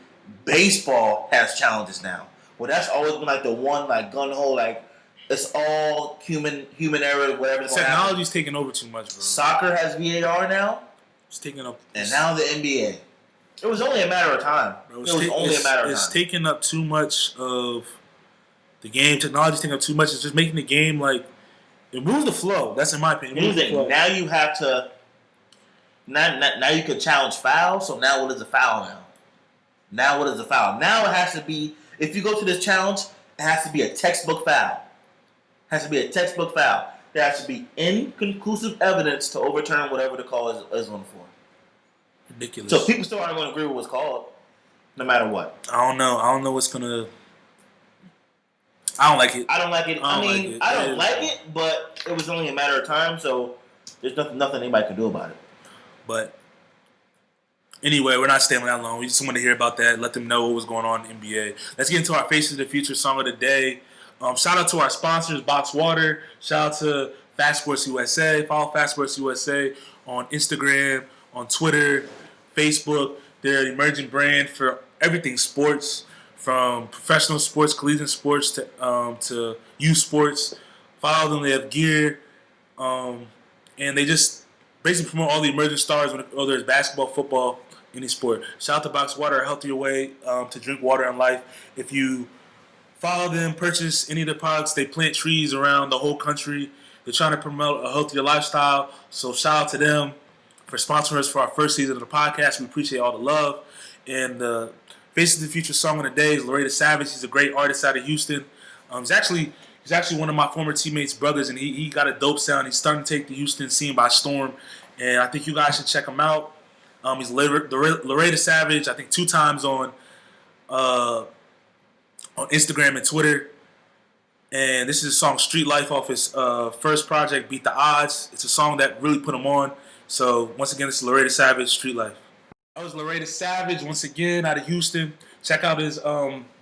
Baseball has challenges now. Well, that's always been like the one gun hole it's all human error, whatever. Technology's taking over too much, bro. Soccer has VAR now. It's taking up. And now the NBA. It was only a matter of time. Bro, It's taking up too much of the game. Technology's taking up too much. It's just making the game it moves the flow. That's in my opinion. Now you have to. Now you can challenge foul. So now what is a foul now? Now it has to be. If you go to this challenge, it has to be a textbook foul. There has to be inconclusive evidence to overturn whatever the call is on for. Ridiculous. So people still aren't going to agree with what's called, no matter what. I don't know what's gonna. I don't like it. I don't like it, but it was only a matter of time. So there's nothing anybody can do about it. But anyway, we're not staying that long. We just want to hear about that. Let them know what was going on in the NBA. Let's get into our Faces of the Future song of the day. Shout out to our sponsors, Box Water. Shout out to Fast Sports USA. Follow Fast Sports USA on Instagram, on Twitter, Facebook. They're an emerging brand for everything sports, from professional sports, collegiate sports to youth sports. Follow them. They have gear, and they just basically promote all the emerging stars, whether it's basketball, football, any sport. Shout out to Box Water, a healthier way to drink water in life. If you Follow them, purchase any of the products. They plant trees around the whole country. They're trying to promote a healthier lifestyle. So shout out to them for sponsoring us for our first season of the podcast. We appreciate all the love. And the Faces of the Future song of the day is Loretta Savage. He's a great artist out of Houston. He's actually one of my former teammates' brothers, and he got a dope sound. He's starting to take the Houston scene by storm, and I think you guys should check him out. He's Loretta Savage, I think 2 times on Instagram and Twitter. And this is a song Street Life off his first project, Beat the Odds. It's a song that really put him on. So once again, this is Loretta Savage, Street Life. That was Loretta Savage once again out of Houston. Check out his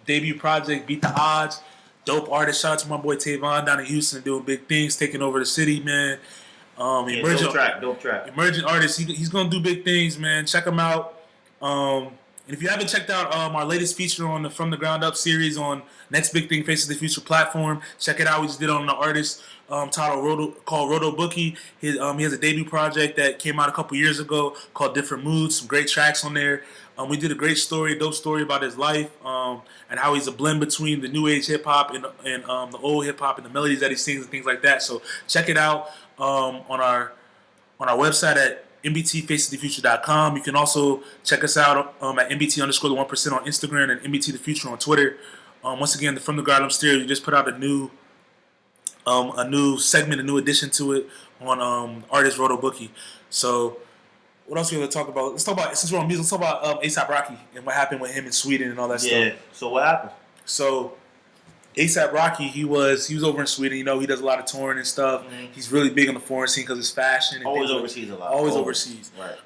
debut project, Beat the Odds. Dope artist. Shout out to my boy Tavon down in Houston doing big things, taking over the city, man. Dope track. Emerging artist. He's gonna do big things, man. Check him out. And if you haven't checked out our latest feature on the From the Ground Up series on Next Big Thing Faces of the Future platform, check it out. We just did it on the artist titled called Roto Bookie. He has a debut project that came out a couple years ago called Different Moods. Some great tracks on there. We did a great story, dope story about his life and how he's a blend between the new age hip hop and the old hip hop and the melodies that he sings and things like that. So check it out on our website at mbtfacesofthefuture.com. You can also check us out at MBT_the1% on Instagram and MBTthefuture on Twitter. Once again, From the Ground Up series, we just put out a new segment, a new addition to it on artist Roto Bookie. So what else we going to talk about? Let's talk about, since we're on music, let's talk about A$AP Rocky and what happened with him in Sweden and all that stuff. Yeah, so what happened? So A$AP Rocky, he was over in Sweden. You know, he does a lot of touring and stuff. Mm-hmm. He's really big on the foreign scene because it's fashion. And always overseas a lot. Always overseas. Right.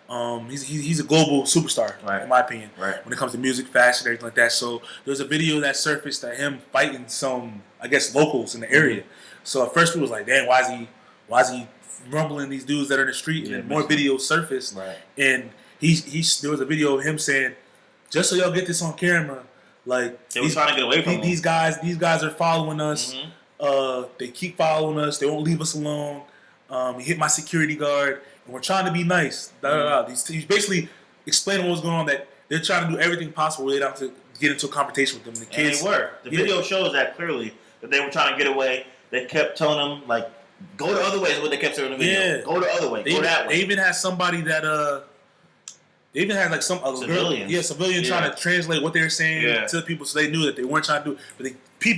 He's a global superstar, right, in my opinion. Right. When it comes to music, fashion, everything like that. So there's a video that surfaced of him fighting some, I guess, locals in the area. Mm-hmm. So at first we was like, damn, why is he rumbling these dudes that are in the street? And more videos surfaced. Right. And there was a video of him saying, just so y'all get this on camera, like they were trying to get away from these guys are following us. Mm-hmm. They keep following us. They won't leave us alone. He hit my security guard, and we're trying to be nice. Mm-hmm. He's basically explaining what was going on. That they're trying to do everything possible to get into a confrontation with them. The kids, and they were. The video shows that clearly that they were trying to get away. They kept telling them like, "Go the other way." Is what they kept saying in the video. Yeah. Go the other way. Go that way. They even had somebody that They even had like some civilian trying to translate what they were saying to the people, so they knew that they weren't trying to do it. But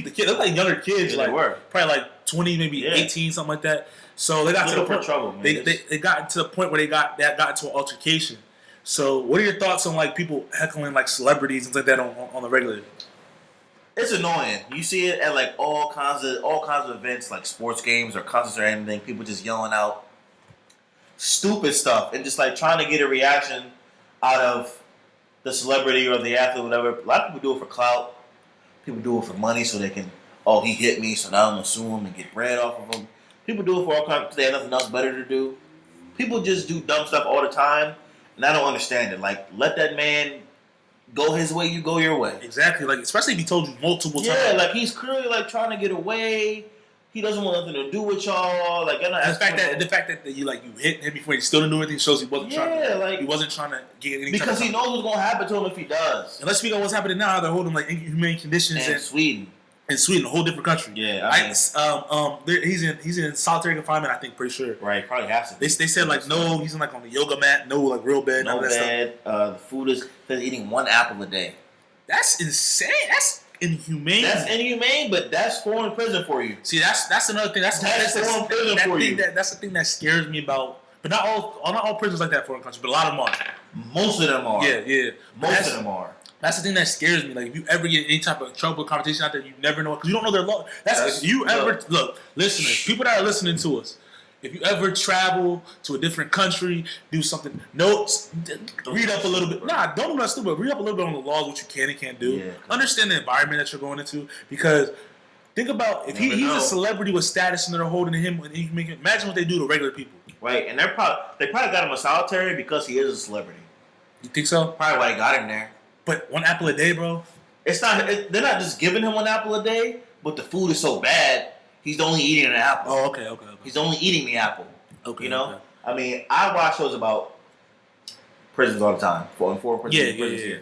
the kids, they're like younger kids, they were probably like 20, maybe 18, something like that. So they got to the point. Trouble, they got to the point where they got into an altercation. So what are your thoughts on like people heckling like celebrities and things like that on the regular? It's annoying. You see it at like all kinds of events, like sports games or concerts or anything. People just yelling out stupid stuff and just like trying to get a reaction out of the celebrity or the athlete or whatever. A lot of people do it for clout. People do it for money so they can, he hit me, so now I'm going to sue him and get bread off of him. People do it for all kinds because they have nothing else better to do. People just do dumb stuff all the time, and I don't understand it. Like, let that man go his way, you go your way. Exactly. Like, especially if he told you multiple times. Yeah, like he's clearly like trying to get away. He doesn't want nothing to do with y'all. Like, the fact that you hit him before he still didn't do anything shows he wasn't trying to get anything. Because he knows what's going to happen to him if he does. And let's speak on what's happening now. They're holding like inhumane conditions in Sweden. In Sweden, a whole different country. Yeah, he's in solitary confinement. I think, pretty sure. Right, probably has to. They said like no, he's in like on the yoga mat, no like real bed, no bed. The food is eating 1 apple a day. That's insane. That's inhumane. That's inhumane, but that's foreign prison for you. See, that's another thing. That's foreign prison for you. That's the thing that scares me about. But not all prisons like that in foreign countries, but a lot of them are. Most of them are. Yeah. Most of them are. That's the thing that scares me. Like, if you ever get any type of trouble, competition out there, you never know because you don't know their law. Look, listeners, people that are listening to us. If you ever travel to a different country, do something, read up a little bit. Nah, don't do that stupid. Read up a little bit on the laws, what you can and can't do. Yeah. Understand the environment that you're going into. Because think about if he's a celebrity with status and they're holding him, and imagine what they do to regular people. Right, and they probably got him a solitary because he is a celebrity. You think so? Probably why they got him there. But 1 apple a day, bro. It's not. They're not just giving him 1 apple a day, but the food is so bad. He's only eating an apple. Oh, okay. He's only eating the apple. Okay. You know? Okay. I mean, I watch shows about prisons all the time. Foreign prisons. Yeah.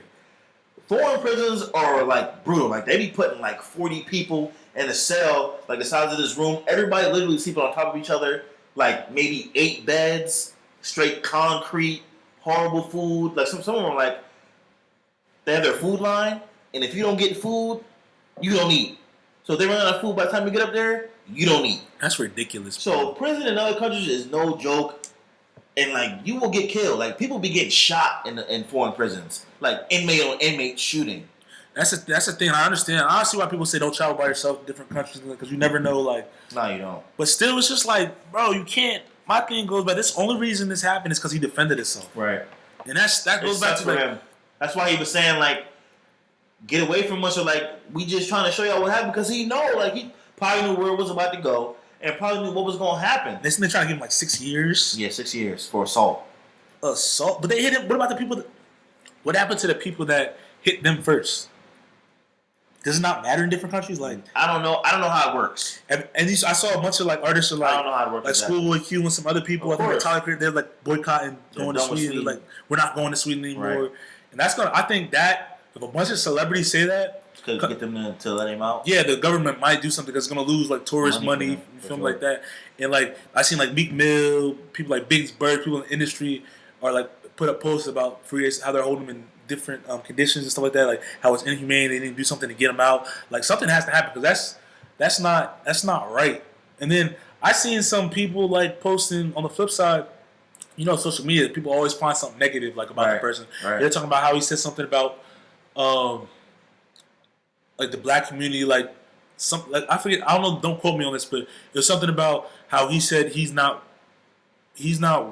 foreign prisons are like brutal. Like they be putting like 40 people in a cell, like the size of this room. Everybody literally sleeping on top of each other. Like maybe 8 beds, straight concrete, horrible food. Like some of them are like they have their food line, and if you don't get food, you don't eat. So if they run out of food by the time you get up there, you don't eat. That's ridiculous. So prison in other countries is no joke, and like you will get killed. Like people be getting shot in foreign prisons, like inmate on inmate shooting. That's the thing. I understand. I see why people say don't travel by yourself to different countries because you never know. Like, no, you don't. But still, it's just like, bro, you can't. My thing goes back. This only reason this happened is because he defended himself. Right. And that goes back to like, him. That's why he was saying like, get away from us, or like we just trying to show y'all what happened because he probably knew where it was about to go and probably knew what was going to happen. They trying to give him like 6 years. Yeah, 6 years for assault. But they hit him. What about the people? What happened to the people that hit them first? Does it not matter in different countries? Like I don't know how it works. And I saw a bunch of like artists, like I don't know how it works. Like Schoolboy Q and some other people. I think Tyler Creator, they're like boycotting going to Sweden. They're like, we're not going to Sweden anymore. Right. And that's gonna. I think that if a bunch of celebrities say that, could get them to let him out. Yeah, the government might do something because it's gonna lose like tourist money film like that. And like I seen like Meek Mill, people like Big Bird, people in the industry are like put up posts about freeways, how they're holding them in different conditions and stuff like that, like how it's inhumane. They need to do something to get them out. Like something has to happen because that's not right. And then I seen some people like posting on the flip side. You know, social media, people always find something negative like about the person. Right. They're talking about how he said something about like the black community, like some like I forget. I don't know. Don't quote me on this, but there's something about how he said he's not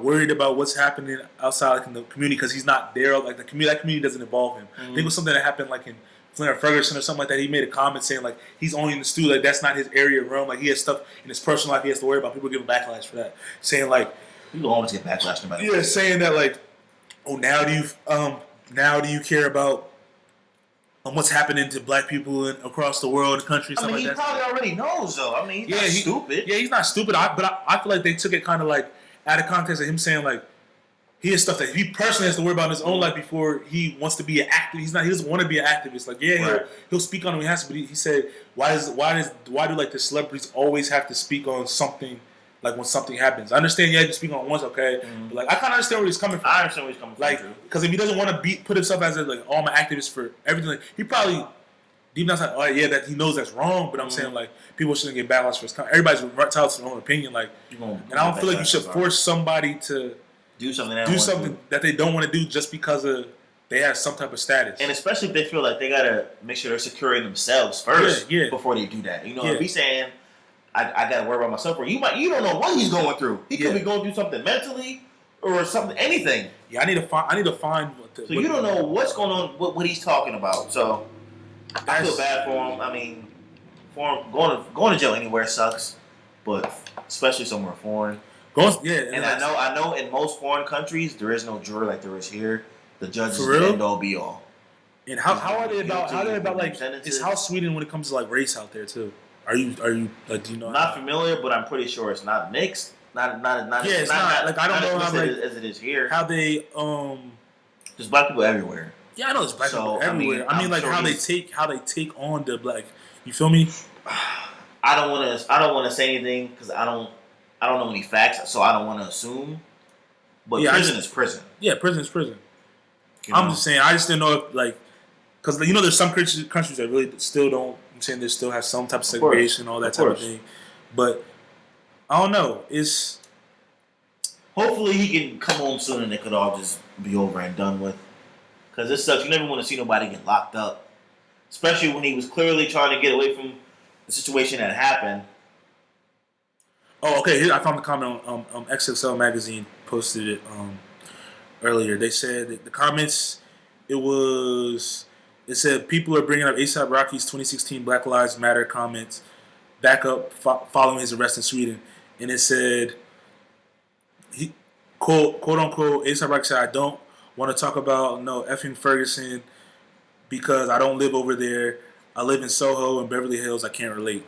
worried about what's happening outside like in the community because he's not there. Like that community doesn't involve him. Mm-hmm. I think it was something that happened like in Flint or Ferguson or something like that. He made a comment saying like he's only in the studio, like that's not his area of realm. Like he has stuff in his personal life he has to worry about. People giving backlash for that, saying like you always get backlash no matter. Yeah, saying that like, oh now do you care about what's happening to black people across the world, the country? I mean, he probably already knows though. I mean, he's not stupid. Yeah, he's not stupid. But I feel like they took it kind of like out of context of him saying like he has stuff that he personally has to worry about in his own life before he wants to be an activist. He doesn't want to be an activist. Like he'll speak on it when he has to. But he said why do like the celebrities always have to speak on something like when something happens? I understand you have to speak on it once, okay, but like I kind of understand where he's coming from. I understand where he's coming from. Like because if he doesn't want to put himself as like I'm an activist for everything, like, he probably deep down inside, that he knows that's wrong. But I'm saying like people shouldn't get backlash for his everybody's entitled to their own opinion. Like, and I don't feel like you should force somebody to do something that they don't want to do just because they have some type of status. And especially if they feel like they gotta make sure they're securing themselves first before they do that. You know, if he's saying I gotta worry about myself, or you don't know what he's going through. He could be going through something mentally or something, anything. Yeah, I need to find. So you don't know what's going on, what he's talking about. So I feel bad for him. I mean, for him, going to jail anywhere sucks, but especially somewhere foreign. And I know in most foreign countries there is no jury like there is here. The judge is the end all be all. And how are they about like it's how Sweden when it comes to like race out there too? Are you like do you know? Not familiar, but I'm pretty sure it's not mixed. Not. Yeah, it's not like I don't know how as it is here. How they there's black people everywhere. Yeah, I know there's black people everywhere. I mean like sure how they take on the black. You feel me? I don't want to say anything because I don't know any facts, so I don't want to assume. But prison is prison. Yeah, prison is prison. I'm just saying. I just didn't know if like because there's some countries that really still don't. I'm saying they still have some type of segregation, all that type of thing. But I don't know. It's hopefully he can come home soon and it could all just be over and done with. Because it sucks. You never want to see nobody get locked up, especially when he was clearly trying to get away from the situation that happened. Oh, okay. Here I found the comment on XXL magazine posted it earlier. They said that the comments it said people are bringing up A$AP Rocky's 2016 Black Lives Matter comments back up following his arrest in Sweden, and it said he quote unquote A$AP Rocky said I don't want to talk about no effing Ferguson because I don't live over there. I live in Soho and Beverly Hills. I can't relate.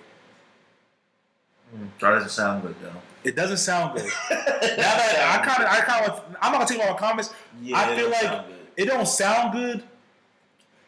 That doesn't sound good though. It doesn't sound good. Now that I'm not gonna take all my comments. Yeah, I feel like it don't sound good.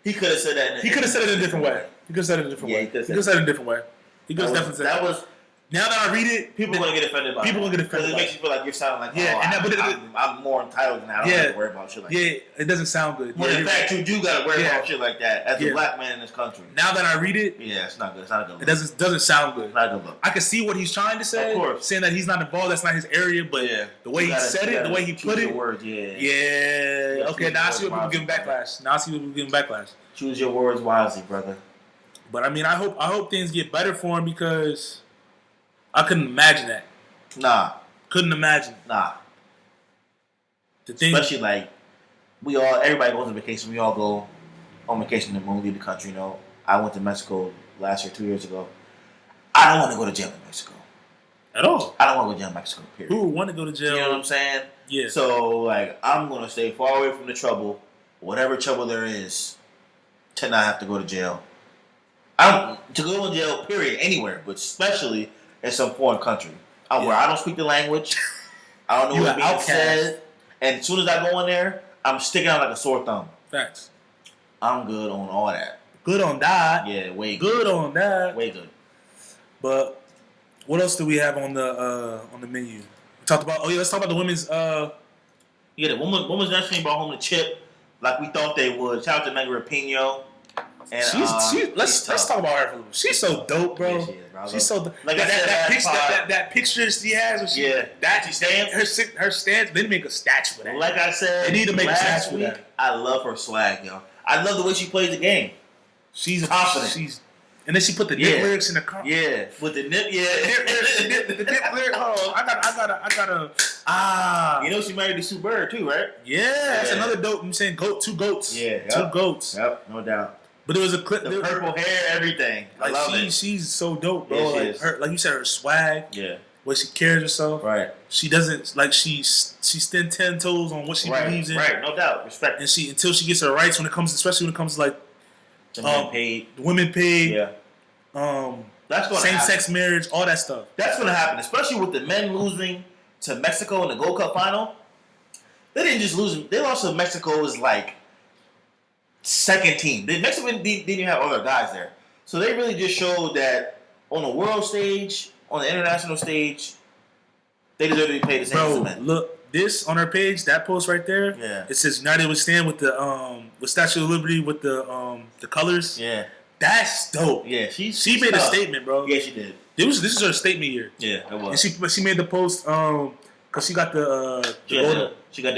He could have said that. He could have said it in a different way. He could have said it in a different way. He could have said it in a different way. He could have definitely said that. Now that I read it, people are gonna get offended by it. People are gonna get offended. Because it makes you feel like you're sounding like, I'm more entitled than that. I don't have to worry about shit like that. Yeah, it doesn't sound good. But in fact, you do gotta worry about shit like that as a black man in this country. Now that I read it, it's not good. It's not a good look. It doesn't sound good. It's not a good look. I can see what he's trying to say. Of course. Saying that he's not involved, that's not his area, but the way he said it, the way he put it. Words, Okay, now I see what people giving backlash. Choose your words wisely, brother. But I mean, I hope things get better for him because I couldn't imagine that. Nah. Couldn't imagine. Nah. Especially like everybody goes on vacation. We all go on vacation when we leave the country. You know, I went to Mexico last year, 2 years ago. I don't want to go to jail in Mexico. At all. I don't want to go to jail in Mexico, period. Who would want to go to jail? You know what I'm saying? Yeah. So, like, I'm going to stay far away from the trouble, whatever trouble there is, to not have to go to jail. To go to jail, period, anywhere, but especially in some foreign country. Where I don't speak the language. I don't know what's being said. And as soon as I go in there, I'm sticking out like a sore thumb. Facts. I'm good on all that. Good on that. Yeah, way good. Good on that. Way good. But what else do we have on the menu? We talked about. Let's talk about the women's. The women's national team brought home the chip like we thought they would. Shout out to Megan Rapinoe. And let's talk about her for a little. She's so dope, bro. Yeah, she is, bro. She's so dope. Like that picture she has. When she stands. Her stance. They need to make a statue of that. Like I said, they need to make a statue of that. I love her swag, yo. I love the way she plays the game. She's confident. And then she put the nip lyrics in the car. Yeah, with the nip. Yeah, the nip lyrics. Oh, I gotta. You know she married to Sue Bird too, right? Yeah, that's another dope. I'm saying two goats. Yeah, two goats. Yep, no doubt. But there was a clip. The purple hair, everything. I love it. She's so dope, bro. Yeah, like you said, her swag. Yeah. Way she carries herself. Right. She doesn't she stands 10 toes on what she believes in. Right, no doubt. Respect. And until she gets her rights especially when it comes to like the women paid. Yeah. That's going same-sex marriage, all that stuff. That's going to happen, especially with the men losing to Mexico in the Gold Cup final. They didn't just lose; they lost to Mexico's like second team. Mexico didn't even have other guys there, so they really just showed that on the world stage, on the international stage, they deserve to be paid the same as the men. Look, this on her page, that post right there. Yeah. It says United we stand with the Statue of Liberty with the colors. Yeah. That's dope. Yeah, she made a statement, bro. Yeah, she did. This is her statement year. Yeah, it was. And she made the post because she got the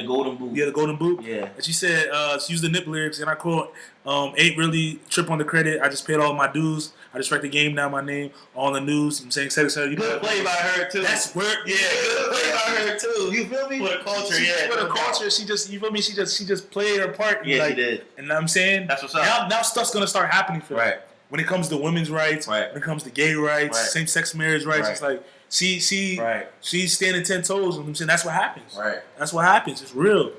golden boot. Yeah, the golden boot. Yeah. And she said she used the nip lyrics, and I quote, "Ain't really trip on the credit. I just paid all my dues. I just write the game down my name on the news. I'm saying, etc. Good play by her too. That's where. Yeah, good play by her too. You feel me? For the culture, For the culture, she just you feel me? She just played her part. Yeah, she did. And I'm saying that's what's up. Now stuff's gonna start happening for her. Right. When it comes to women's rights, when it comes to gay rights, same-sex marriage rights, it's like she's standing 10 toes. And I'm saying that's what happens. Right. That's what happens. It's real.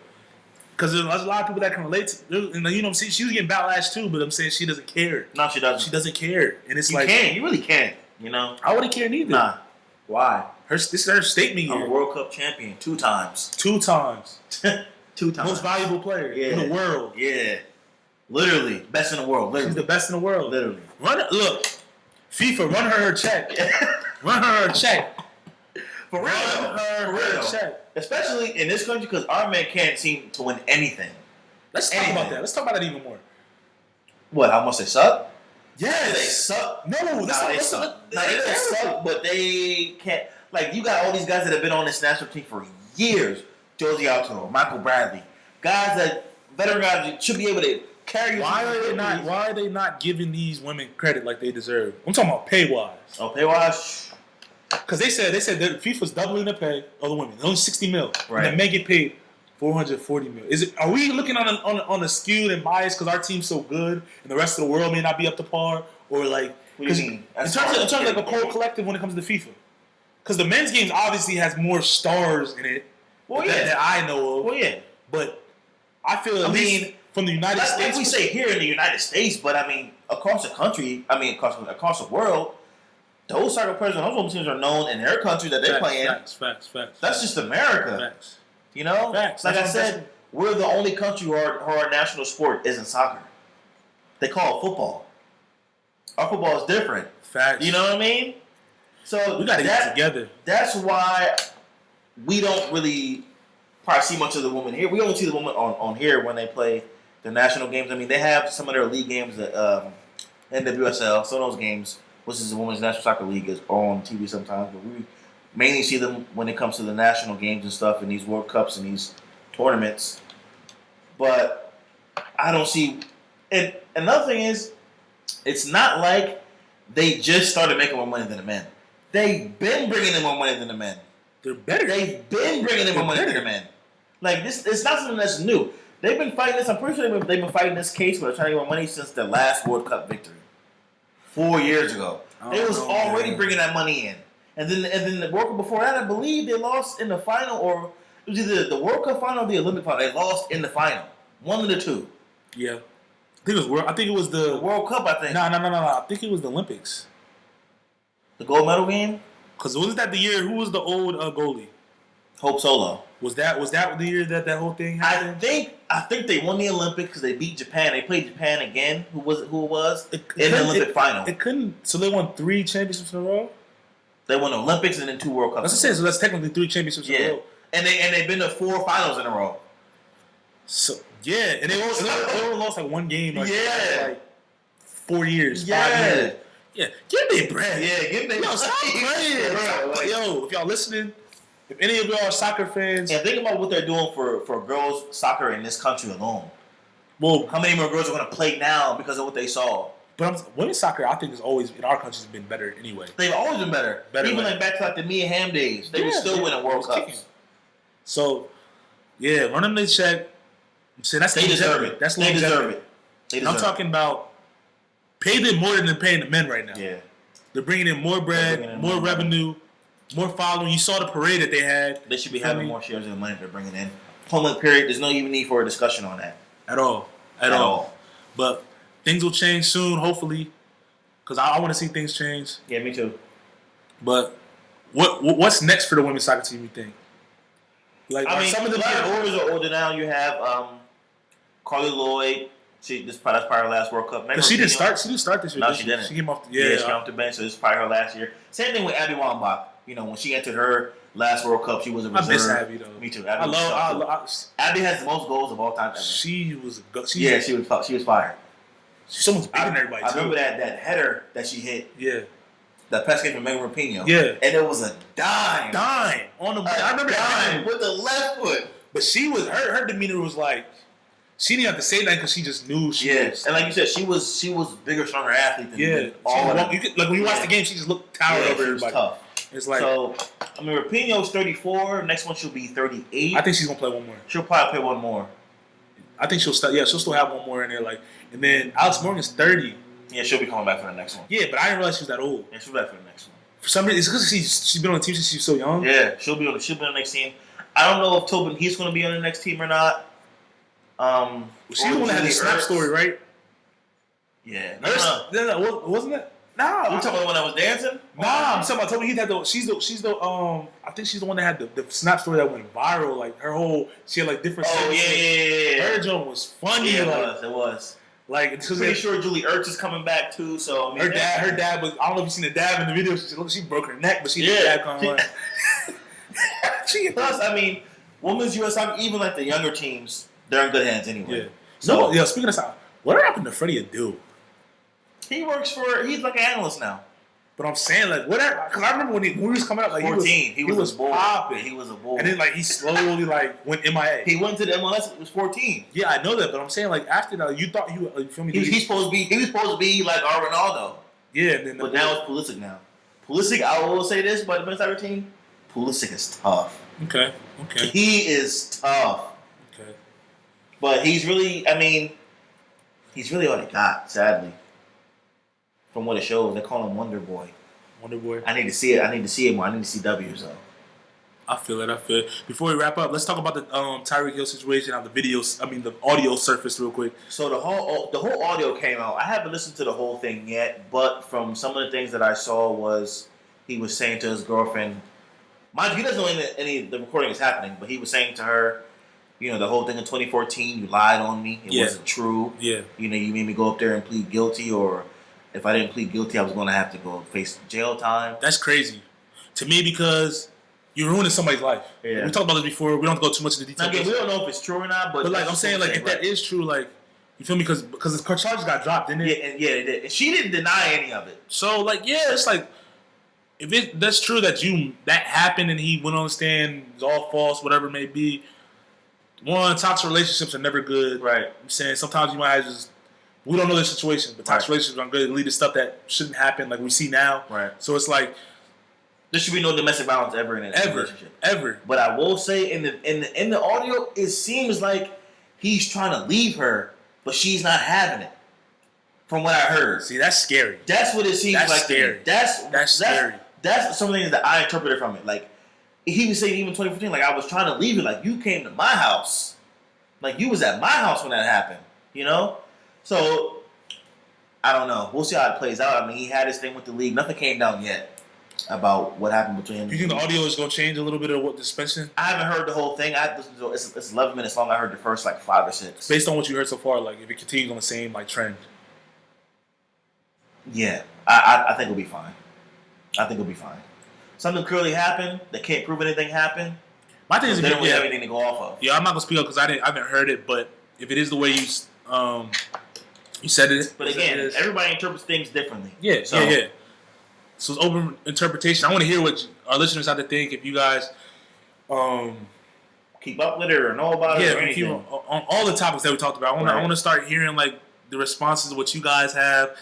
Because there's a lot of people that can relate to. And you know what I'm saying? She was getting backlash too, but I'm saying she doesn't care. No, she doesn't. She doesn't care, and it's you really can't. You know. I wouldn't care neither. Nah. Why? This is her statement year. I'm a World Cup champion 2 times. 2 times. 2 times. Most valuable player in the world. Yeah. Literally, best in the world. Literally. She's the best in the world. Literally. Look, FIFA, run her check. Run her check. For real. Run her check. Especially in this country, because our men can't seem to win anything. Let's talk about that. Let's talk about that even more. What? How much they suck? Yes. They suck. No, they suck. They don't suck, but they can't. Like, you got all these guys that have been on this national team for years. Josie Altoro, Michael Bradley. Veteran guys that should be able to carry you. Why are they not giving these women credit like they deserve? I'm talking about pay-wise. Oh, pay-wise? Because they said that FIFA's doubling the pay of the women. It's only $60 million. Right. And the men get paid $440 million. Are we looking on a skewed and biased because our team's so good and the rest of the world may not be up to par? Or like, what do you mean? In terms of like a core collective when it comes to FIFA. Because the men's games obviously has more stars in it that I know of. Well, yeah. But I feel at least from the United States. Like we say here in the United States, but I mean across the country, across the world, those soccer players and those women's teams are known in their country that they play in. Facts. That's just America. Facts. You know? Facts. Like I said, we're the only country where our national sport isn't soccer. they call it football. Our football is different. Facts. You know what I mean? So we got to get together. That's why we don't really probably see much of the women here. We only see the women on here when they play the national games. I mean, they have some of their league games at NWSL. Some of those games, which is the Women's National Soccer League, is on TV sometimes. But we mainly see them when it comes to the national games and stuff and these World Cups and these tournaments. But I don't see... And another thing is, it's not like they just started making more money than the men. They've been bringing in more money than the men. They're better. They've been bringing in more money than the men. Like, this, it's not something that's new. They've been fighting this. I'm pretty sure they've been fighting this case where they're trying to get more money since their last World Cup victory 4 years ago. They was already bringing that money in, and then the World Cup before that, I believe they lost in the final, or it was either the World Cup final or the Olympic final. They lost in the final, one of the two. Yeah, I think it was the World Cup. I think. No. I think it was the Olympics. The gold medal game. Because wasn't that the year? Who was the old goalie? Hope Solo. Was that the year that whole thing happened? I think they won the Olympics because they beat Japan. They played Japan again. Who it was in the Olympic final? It couldn't. So they won 3 championships in a row. They won the Olympics and then 2 World Cups. That's what I'm saying. So that's technically 3 championships in a row. And they've been to 4 finals in a row. So yeah, and they only lost like 1 game. Like, like 4 years, 5 years. Yeah, give me bread. Yeah, give me. Yo, stop playing. Yo, if y'all listening, if any of y'all are soccer fans, and think about what they're doing for girls soccer in this country alone. Well, how many more girls are going to play now because of what they saw? But women's soccer, I think, is always in our country has been better anyway. They've always been better. Even like back to like the Mia Hamm days, they were still winning World Cups. So, yeah, run them their check. I'm saying that's they deserve it. That's they deserve it. I'm talking about pay them more than they're paying the men right now. Yeah, they're bringing in more bread, more revenue, more following. You saw the parade that they had. They should be having more shares of the money they're bringing in. Point period. There's no even need for a discussion on that at all. At all. But things will change soon, hopefully, because I want to see things change. Yeah, me too. But what's next for the women's soccer team? You think? Like, I mean, some of the older are older now. You have Carly Lloyd. That's probably her last World Cup. She didn't start. She didn't start this year. No, she didn't. She came off. She came off the bench. So this is probably her last year. Same thing with Abby Wambach. You know, when she entered her last World Cup, she was a reserve. I miss Abby though. Me too. Abby Abby has the most goals of all time ever. She was fired. She's so much bigger than everybody. I remember that header that she hit. Yeah. That pass came from Megan Rapinoe. Yeah. And it was a dime. On the I remember dime with the left foot. But she was her demeanor was like she didn't have to say that because she just knew she was. And like you said, she was bigger, stronger athlete than all of them. Like when you watch the game, she just looked towered over everybody. Was tough. It's like so. I mean, Rapinoe's 34. Next one she'll be 38. I think she's gonna play one more. She'll probably play one more. I think she'll start. Yeah, she'll still have one more in there. Like, and then Alex Morgan's 30. Yeah, she'll be coming back for the next one. Yeah, but I didn't realize she was that old. Yeah, she'll be back for the next one. For some reason, it's because she's been on the team since she was so young. Yeah, she'll be on the next team. I don't know if Tobin Heath's going to be on the next team or not. She's the one that had the snap story, right? Yeah. No, wasn't it? Nah. You talking about the one that was dancing? Nah, I'm talking about Tobin Heath had the. She's the. I think she's the one that had the snap story that went viral. Like her whole, she had like different. Oh yeah. Her joke was funny. Yeah, it was. Like, I'm pretty sure Julie Ertz is coming back too. So I mean, her dad was. I don't know if you've seen the dad in the video. She broke her neck, but she had the dad coming on. Plus, I mean, women's U.S. Soccer, even like the younger teams, they're in good hands anyway. Yeah. So, speaking of soccer, what happened to Freddie Adu? He's like an analyst now. But I'm saying, like, whatever. Because I remember when he was coming up, like, 14. He was popping. He was a bull. And then, like, he slowly, like, went MIA. He went to the MLS when he was 14. Yeah, I know that, but I'm saying, like, after that, you thought you feel me? He was supposed to be like our Ronaldo. Yeah, and then but now it's Pulisic now. Pulisic, I will say this about the men's soccer team. Pulisic is tough. Okay. He is tough. Okay. But he's really all they got, sadly. From what it shows, they call him Wonder Boy. Wonder Boy. I need to see it. I need to see it more. I need to see W's though. I feel it. Before we wrap up, let's talk about the Tyreek Hill situation. How the audio surfaced real quick. So the whole audio came out. I haven't listened to the whole thing yet, but from some of the things that I saw was he was saying to his girlfriend, mind you, he doesn't know any of the recording is happening, but he was saying to her the whole thing in 2014, you lied on me. It wasn't true. Yeah. You made me go up there and plead guilty, or if I didn't plead guilty, I was going to have to go face jail time. That's crazy to me because you're ruining somebody's life. Yeah. We talked about this before. We don't have to go too much into detail. Now, again, we don't know if it's true or not, but like I'm saying, like if that is true, like you feel me? Because the charges got dropped, didn't it? Yeah, it did. And she didn't deny any of it. So like, yeah, it's like if that's true that happened and he went on the stand, it's all false, whatever it may be. One, toxic relationships are never good. Right. I'm saying sometimes you might have we don't know the situation, but toxic relationships are going to lead to stuff that shouldn't happen, like we see now. Right. So it's like there should be no domestic violence ever in a relationship. Ever. But I will say in the audio, it seems like he's trying to leave her, but she's not having it. From what I heard. See, that's scary. That's what it seems like. Scary. That's scary. That's something that I interpreted from it. Like, he was saying even 2015, like, I was trying to leave you. Like, you came to my house. Like, you was at my house when that happened. So, I don't know. We'll see how it plays out. I mean, he had his thing with the league. Nothing came down yet about what happened between him. Do you think the audio is going to change a little bit of what the suspension? I haven't heard the whole thing. It's 11 minutes long. I heard the first, 5 or 6. Based on what you heard so far, like, if it continues on the same, trend. Yeah. I think it'll be fine. Something clearly happened. They can't prove anything happened. My thing is, they don't really have anything to go off of. Yeah, I'm not gonna speak up because I haven't heard it. But if it is the way you said it, but again, everybody interprets things differently. Yeah. So it's open interpretation. I want to hear what our listeners have to think. If you guys keep up with it or know about it or anything. On all the topics that we talked about, I want to start hearing the responses of what you guys have.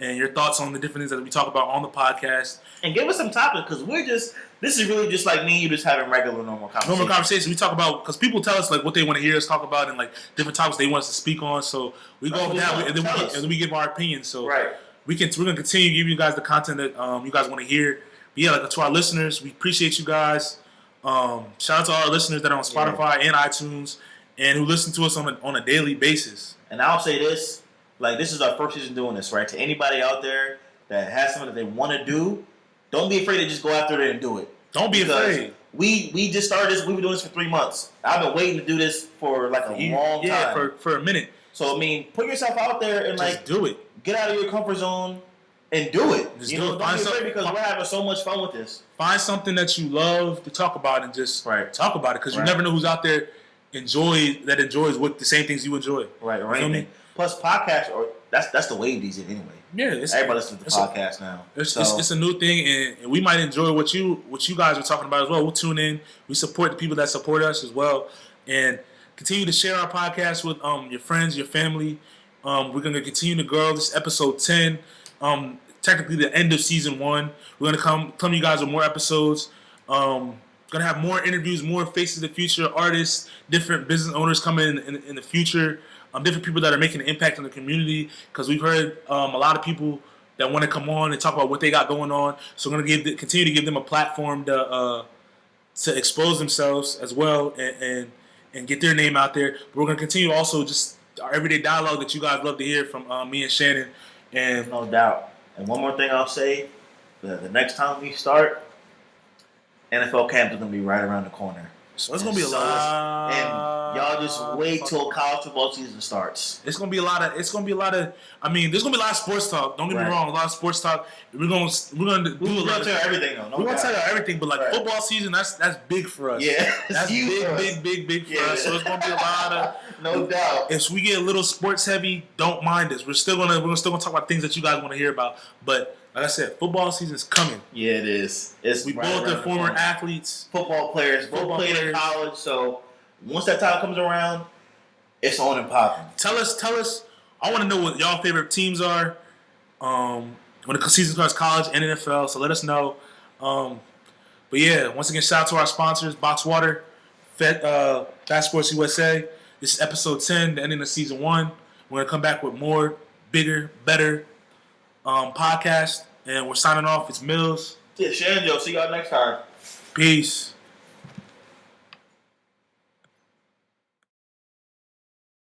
And your thoughts on the different things that we talk about on the podcast. And give us some topics, because this is really just like me and you just having regular, normal conversation. We talk about, because people tell us what they want to hear us talk about and different topics they want us to speak on. So we go over that and then we give our opinion. So we're going to continue giving you guys the content that you guys want to hear. But yeah, to our listeners, we appreciate you guys. Shout out to all our listeners that are on Spotify and iTunes and who listen to us on a daily basis. And I'll say this. This is our first season doing this, right? To anybody out there that has something that they want to do, don't be afraid to just go after it and do it. Don't be afraid. We just started this. We've been doing this for 3 months. I've been waiting to do this for a long time. Yeah, for a minute. So, put yourself out there and just do it. Get out of your comfort zone and do it. Just don't be afraid because we're having so much fun with this. Find something that you love to talk about and just talk about it because you never know who's out there enjoys what the same things you enjoy. Right, or anything. Plus, podcasts that's the wave these days anyway. Yeah, everybody listens to podcasts now. It's a new thing, and we might enjoy what you guys are talking about as well. We'll tune in. We support the people that support us as well, and continue to share our podcast with your friends, your family. We're going to continue to grow. This is episode 10. Technically, the end of season 1. We're going to come to you guys with more episodes. Going to have more interviews, more faces of the future, artists, different business owners coming in the future. Different people that are making an impact on the community because we've heard a lot of people that want to come on and talk about what they got going on. So we're going to continue to give them a platform to expose themselves as well and get their name out there. But we're going to continue also just our everyday dialogue that you guys love to hear from me and Shannon. And no doubt. And one more thing I'll say, the next time we start, NFL camp is going to be right around the corner. So it's gonna be a lot, and y'all just wait till college football season starts. It's gonna be a lot of. There's gonna be a lot of sports talk. Don't get me wrong, a lot of sports talk. We're gonna tell everything though. We're gonna tell you everything, but football season, that's big for us. Yeah, that's big for us. So it's gonna be a lot of no doubt. If we get a little sports heavy, don't mind us. We're still gonna talk about things that you guys want to hear about, but. Like I said, football season is coming. Yeah, it is. We both are former athletes. Football players. Both played in college. So once that time comes around, it's on and popping. Tell us. I want to know what y'all favorite teams are when the season starts, college and NFL. So let us know. But yeah, once again, shout out to our sponsors, Box Water, Fast Sports USA. This is episode 10, the ending of season 1. We're going to come back with more, bigger, better podcast. And we're signing off. It's Millz. Yeah, Shan, see y'all next time. Peace.